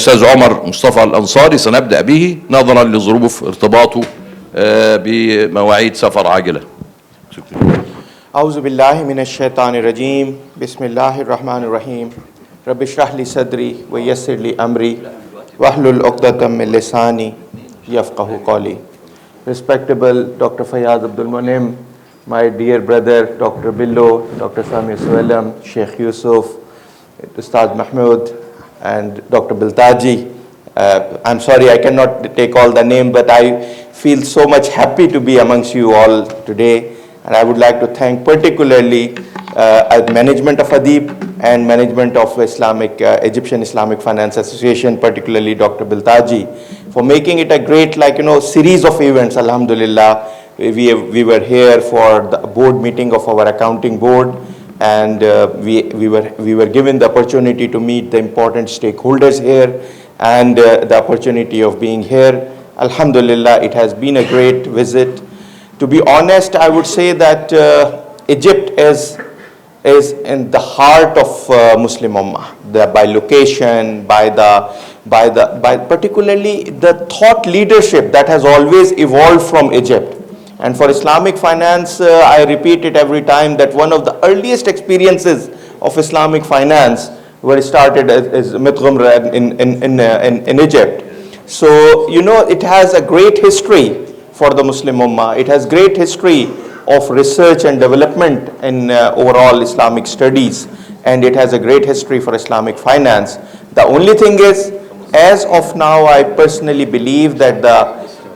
الأستاذ عمر مصطفى الأنصاري سنبدأ به نظرا لظروف ارتباطه بمواعيد سفر عاجلة. أعوذ بالله من الشيطان الرجيم بسم الله الرحمن الرحيم رب اشرح لي صدري ويسر لي أمري واحلل عقدة من لساني يفقهوا قولي. Respectable Dr. Fayyad Abdul Monim, my dear brother Dr. Billo, Dr. Sami Suelam, Sheikh Yusuf, Ustad Mahmoud, and Dr. Biltaji. I'm sorry I cannot take all the name, but I feel so much happy to be amongst you all today. And I would like to thank particularly management of Adib and management of Egyptian Islamic Finance Association, particularly Dr. Biltaji, for making it a great, series of events. Alhamdulillah, we were here for the board meeting of our accounting board, and we were given the opportunity to meet the important stakeholders here, and the opportunity of being here. Alhamdulillah, it has been a great visit. To be honest, I would say that Egypt is in the heart of Muslim Ummah, by location, by particularly the thought leadership that has always evolved from Egypt. And for Islamic finance, I repeat it every time that one of the earliest experiences of Islamic finance were started as Mitghumra in Egypt. So, it has a great history for the Muslim Ummah. It has great history of research and development in overall Islamic studies, and it has a great history for Islamic finance. The only thing is, as of now, I personally believe that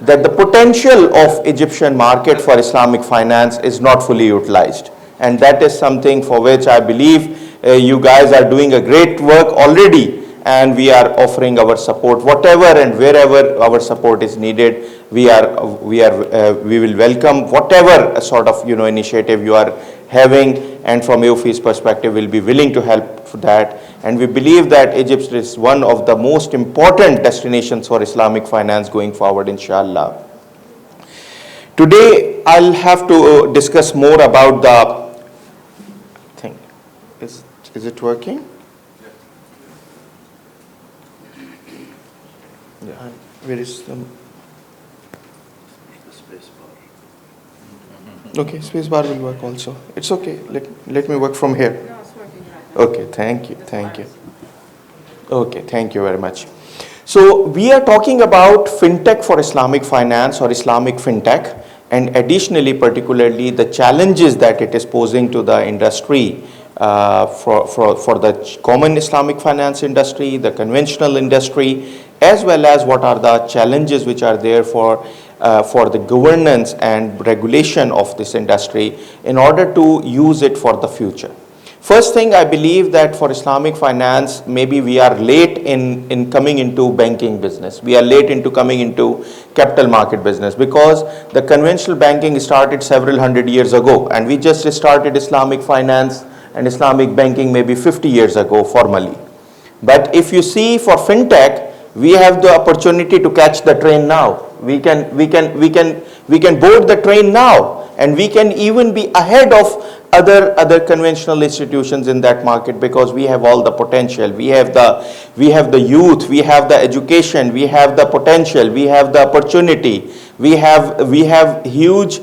the potential of Egyptian market for Islamic finance is not fully utilized, and that is something for which I believe you guys are doing a great work already, and we are offering our support whatever and wherever our support is needed. We will welcome whatever sort of initiative you are having, and from UFI's perspective we'll be willing to help for that. And we believe that Egypt is one of the most important destinations for Islamic finance going forward, inshallah. Today I'll have to discuss more about the thing. Is it working? Yeah. Where is the space bar? Okay, space bar will work also. It's okay. Let me work from here. No, it's working right. Okay, thank you. Okay, thank you very much. So we are talking about fintech for Islamic finance, or Islamic fintech, and additionally, particularly the challenges that it is posing to the industry, for the common Islamic finance industry, the conventional industry, as well as what are the challenges which are there for the governance and regulation of this industry in order to use it for the future. First thing, I believe that for Islamic finance, maybe we are late in coming into banking business. We are late into coming into capital market business, because the conventional banking started several hundred years ago, and we just started Islamic finance and Islamic banking maybe 50 years ago formally. But if you see for fintech, we have the opportunity to catch the train now. We can board the train now, and we can even be ahead of other conventional institutions in that market, because we have all the potential. We have the youth, we have the education, we have the potential, we have the opportunity. We have huge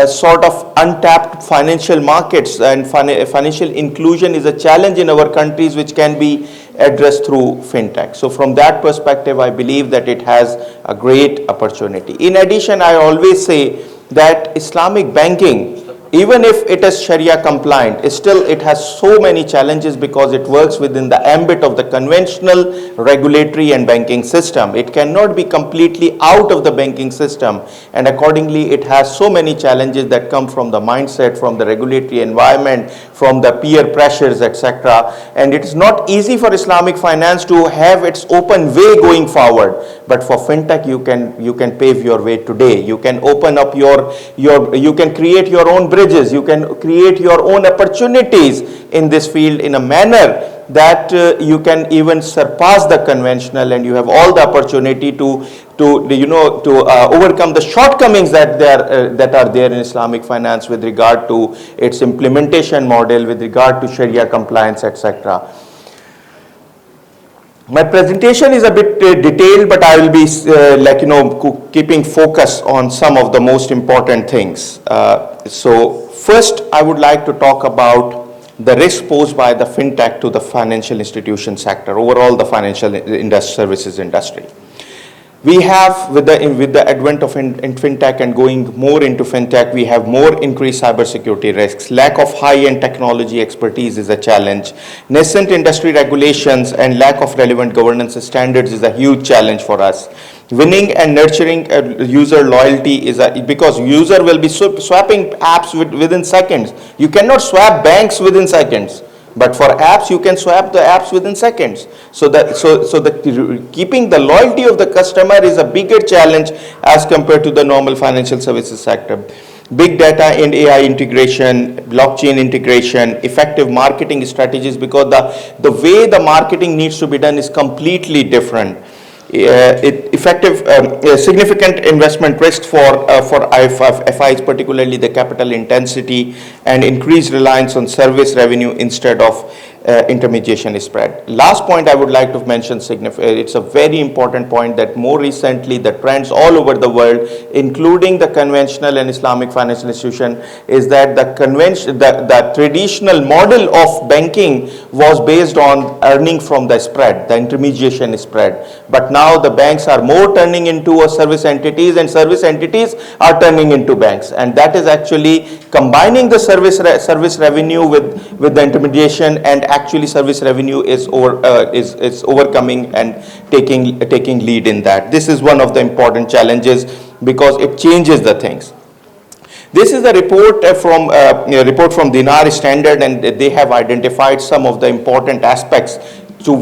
sort of untapped financial markets, and financial inclusion is a challenge in our countries which can be addressed through fintech. So from that perspective, I believe that it has a great opportunity. In addition, I always say that Islamic banking, even if it is Sharia compliant, still it has so many challenges, because it works within the ambit of the conventional regulatory and banking system. It cannot be completely out of the banking system, and accordingly it has so many challenges that come from the mindset, from the regulatory environment, from the peer pressures, etc. And it is not easy for Islamic finance to have its open way going forward, but for fintech you can pave your way today. You can open up you can create your own bridges, you can create your own opportunities in this field in a manner that you can even surpass the conventional, and you have all the opportunity to overcome the shortcomings that are there in Islamic finance with regard to its implementation model, with regard to Sharia compliance, etc. My presentation is a bit detailed, but I will be keeping focus on some of the most important things. So first, I would like to talk about the risk posed by the fintech to the financial institution sector, overall the financial services industry. We have, with the advent of fintech and going more into fintech, we have more increased cybersecurity risks. Lack of high-end technology expertise is a challenge. Nascent industry regulations and lack of relevant governance standards is a huge challenge for us. Winning and nurturing user loyalty is because user will be swapping apps within seconds. You cannot swap banks within seconds. But for apps, you can swap the apps within seconds. So keeping the loyalty of the customer is a bigger challenge as compared to the normal financial services sector. Big data and AI integration, blockchain integration, effective marketing strategies, because the way the marketing needs to be done is completely different. Significant investment risks for FIs, particularly the capital intensity and increased reliance on service revenue instead of intermediation spread. Last point I would like to mention, it's a very important point that more recently the trends all over the world, including the conventional and Islamic financial institution, is that the traditional model of banking was based on earning from the spread, the intermediation spread. But now the banks are more turning into service entities, and service entities are turning into banks, and that is actually combining the service revenue with the intermediation, and actually service revenue is overcoming and taking lead in that. This is one of the important challenges because it changes the things. This is a report from Dinar Standard, and they have identified some of the important aspects for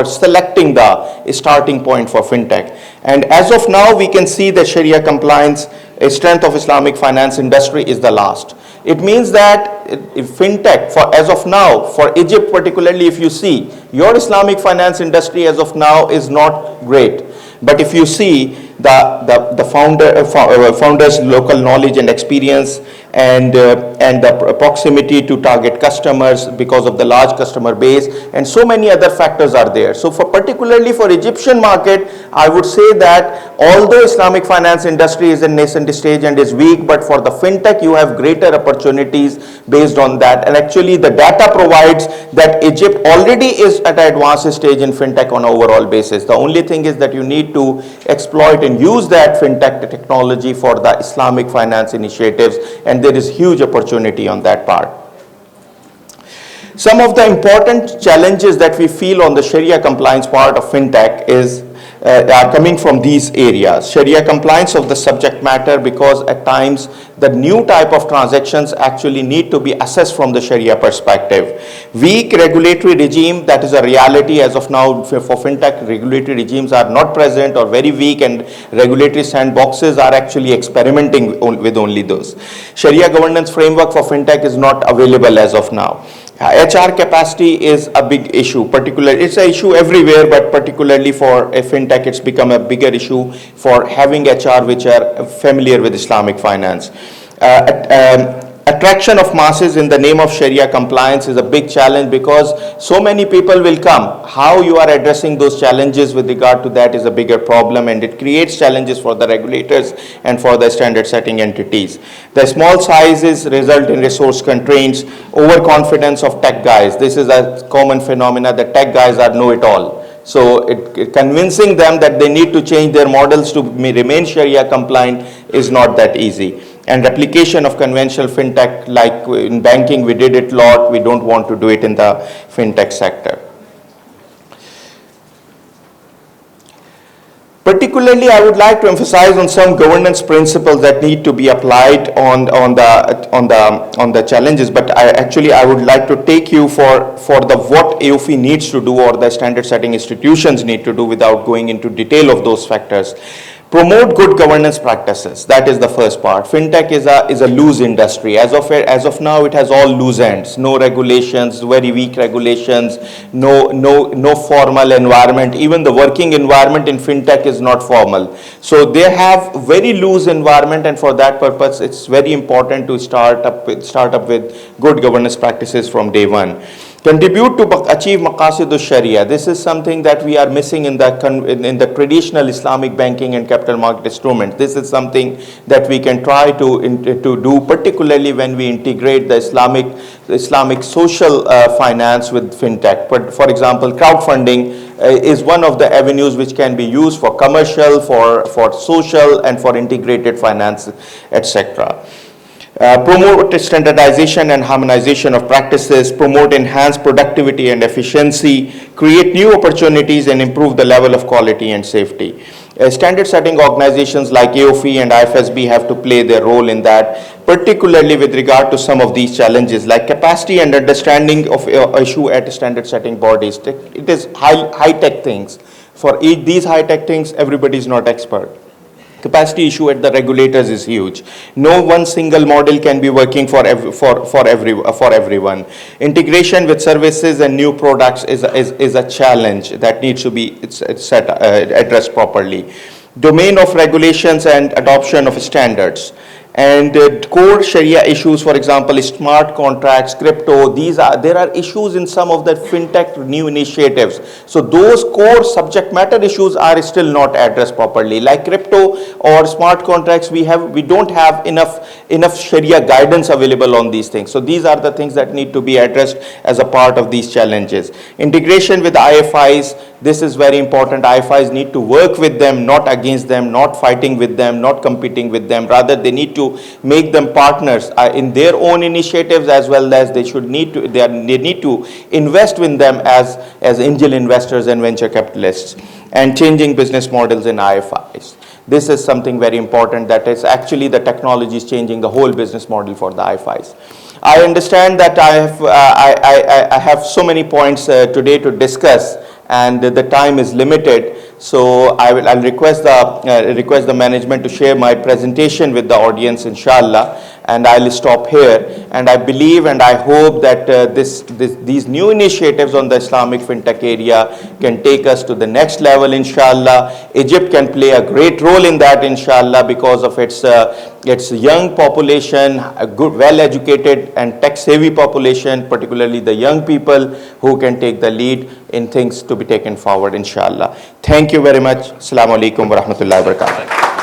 selecting the starting point for fintech. And as of now, we can see that Sharia compliance strength of Islamic finance industry is the last. It means that fintech, as of now, for Egypt particularly, if you see, your Islamic finance industry as of now is not great. But if you see the founders' local knowledge and experience, and the proximity to target customers because of the large customer base, and so many other factors are there. So particularly for Egyptian market, I would say that although Islamic finance industry is in nascent stage and is weak, but for the fintech you have greater opportunities based on that. And actually the data provides that Egypt already is at an advanced stage in fintech on an overall basis. The only thing is that you need to exploit and use that fintech technology for the Islamic finance initiatives, and there is huge opportunity on that part. Some of the important challenges that we feel on the Sharia compliance part of fintech are coming from these areas. Sharia compliance of the subject matter, because at times the new type of transactions actually need to be assessed from the Sharia perspective. Weak regulatory regime, that is a reality as of now for fintech. Regulatory regimes are not present or very weak, and regulatory sandboxes are actually experimenting with only those. Sharia governance framework for fintech is not available as of now. HR capacity is a big issue, particularly it's an issue everywhere, but particularly for a fintech it's become a bigger issue for having HR which are familiar with Islamic finance. Attraction of masses in the name of Sharia compliance is a big challenge, because so many people will come. How you are addressing those challenges with regard to that is a bigger problem, and it creates challenges for the regulators and for the standard setting entities. The small sizes result in resource constraints, overconfidence of tech guys. This is a common phenomena that tech guys are know-it-all. So convincing them that they need to change their models to remain Sharia compliant is not that easy. And replication of conventional fintech, like in banking we did it a lot, we don't want to do it in the fintech sector. Particularly, I would like to emphasize on some governance principles that need to be applied on the challenges. But I would like to take you for what AOFI needs to do, or the standard setting institutions need to do, without going into detail of those factors. Promote good governance practices. That is the first part. Fintech is a loose industry. As of now, it has all loose ends. No regulations, very weak regulations. No formal environment. Even the working environment in fintech is not formal. So they have very loose environment, and for that purpose, it's very important to start up with good governance practices from day one. Contribute to achieve maqasid al-sharia. This is something that we are missing in the traditional Islamic banking and capital market instruments. This is something that we can try to do, particularly when we integrate the Islamic social finance with fintech. But for example, crowdfunding is one of the avenues which can be used for commercial, for social, and for integrated finance, etc. Promote standardization and harmonization of practices, promote enhanced productivity and efficiency, create new opportunities and improve the level of quality and safety. Standard setting organizations like AOFI and IFSB have to play their role in that, particularly with regard to some of these challenges like capacity and understanding of issue at standard setting bodies. It is high-tech things. For these high-tech things, everybody is not expert. Capacity issue at the regulators is huge. No one single model can be working for everyone. Integration with services and new products is a challenge that needs to be addressed properly. Domain of regulations and adoption of standards. And core Sharia issues, for example, smart contracts, crypto, there are issues in some of the fintech new initiatives. So those core subject matter issues are still not addressed properly. Like crypto or smart contracts, we don't have enough Sharia guidance available on these things. So these are the things that need to be addressed as a part of these challenges. Integration with IFIs, this is very important. IFIs need to work with them, not against them, not fighting with them, not competing with them. Rather, they need to make them partners in their own initiatives, as well as they need to invest in them as angel investors and venture capitalists. And changing business models in IFIs. This is something very important, that is actually the technology is changing the whole business model for the IFIs. I understand that I have so many points today to discuss, and the time is limited. So I'll request the management to share my presentation with the audience, inshallah, and I'll stop here. And I believe and I hope that these new initiatives on the Islamic fintech area can take us to the next level, inshallah. Egypt can play a great role in that, inshallah, because of its young population, a good, well-educated and tech-savvy population, particularly the young people who can take the lead in things to be taken forward, inshallah. Thank you very much. Assalamu alaikum wa rahmatullahi wa barakatuh.